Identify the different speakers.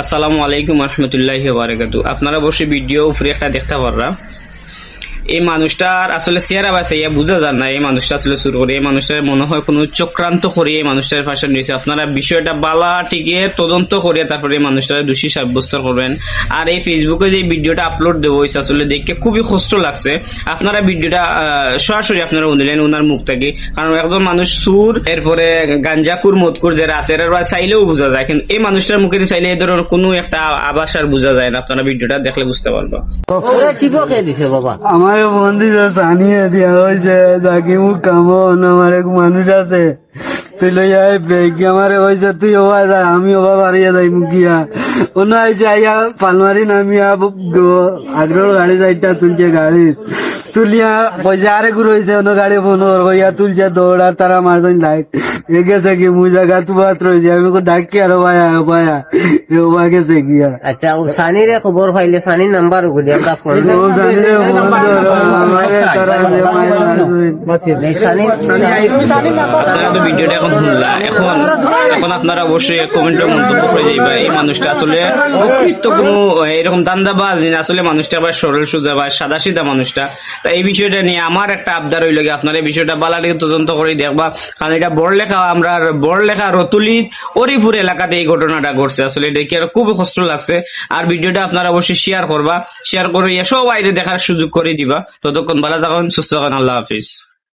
Speaker 1: আসসালামু আলাইকুম রহমতুল্লাহি ওয়া বারাকাতুহু। আপনারা বসে ভিডিও উপরে একটা দেখতে পাররা। এই মানুষটার আসলে চেহারা বা চাইয়া বোঝা যায় না এই মানুষটা আসলে শুরু করে। এই মানুষটার মনে হয় কোনো চক্রান্ত করে এই মানুষটার ফাঁসা নিয়েছে। আপনারা বিষয়টা বালা টিকে তদন্ত করে তারপরে এই মানুষটার দোষী সাব্যস্ত করবেন। আর এই ফেসবুকে যে ভিডিওটা আপলোড দেবো হয়েছে আসলে দেখে খুবই কষ্ট লাগছে। আপনারা ভিডিওটা সরাসরি আপনারা শুনলেন ওনার মুখ থেকে, কারণ একজন মানুষ সুর এরপরে গাঞ্জাকুর মদকুর যারা আছে এরা চাইলেও বোঝা যায়, কিন্তু এই মানুষটার মুখে চাইলে এই ধরনের কোনো একটা আভাস আর বোঝা যায় না। আপনারা ভিডিওটা দেখলে বুঝতে পারবো।
Speaker 2: আমার বন্ধু জানিয়ে দিয়া হয়েছে যাকে মুখ কামন আমার এক মানুষ আছে তুই লইয়া বেগি আমার হয়েছে তুই ওবা যা আমি ওবা বাড়িয়ে যাই মুখিয়া অন্য যাইয়া পালমারি নামিয়া আগ্রহ গাড়ি যাইটা তুলছে গাড়ি তুলিয়া পয়সা আরে গুরু হয়েছে অন্য গাড়ি ফোন হইয়া তুলছে দৌড়ার তারা মারজন লাইট এগেছে কি মুই জায়গা তুবাত রয়েছে আমি ডাকি আর ভায়া ওবা গেছে গিয়া।
Speaker 3: আচ্ছা ও সানিরে খবর পাইলে সানির নাম্বার গুলি আমরা ফোন
Speaker 1: ভিডিওটা এখন শুনলা, এখন আপনারা অবশ্যই কমেন্টে মন্তব্য করে যাইবা এই মানুষটা আসলে প্রকৃত কোনো এরকম দান্দাবাজ আসলে মানুষটা আবার সরল সোজা বা সাদা সিধা মানুষটা। তা এই বিষয়টা নিয়ে আমার একটা আবদার হইল গিয়ে আপনারা এই বিষয়টা বালাটিকে তদন্ত করে দেখবা, কারণ এটা বড়লেখা রতুলি অরিপুর এলাকাতে এই ঘটনাটা ঘটছে। আসলে দেখে আর খুব কষ্ট লাগছে। আর ভিডিওটা আপনারা অবশ্যই শেয়ার করবা, শেয়ার করে সবাই দেখার সুযোগ করে দিবা। ততক্ষণ ভালো থাকুন, সুস্থ থাকুন, আল্লাহ হাফিজ।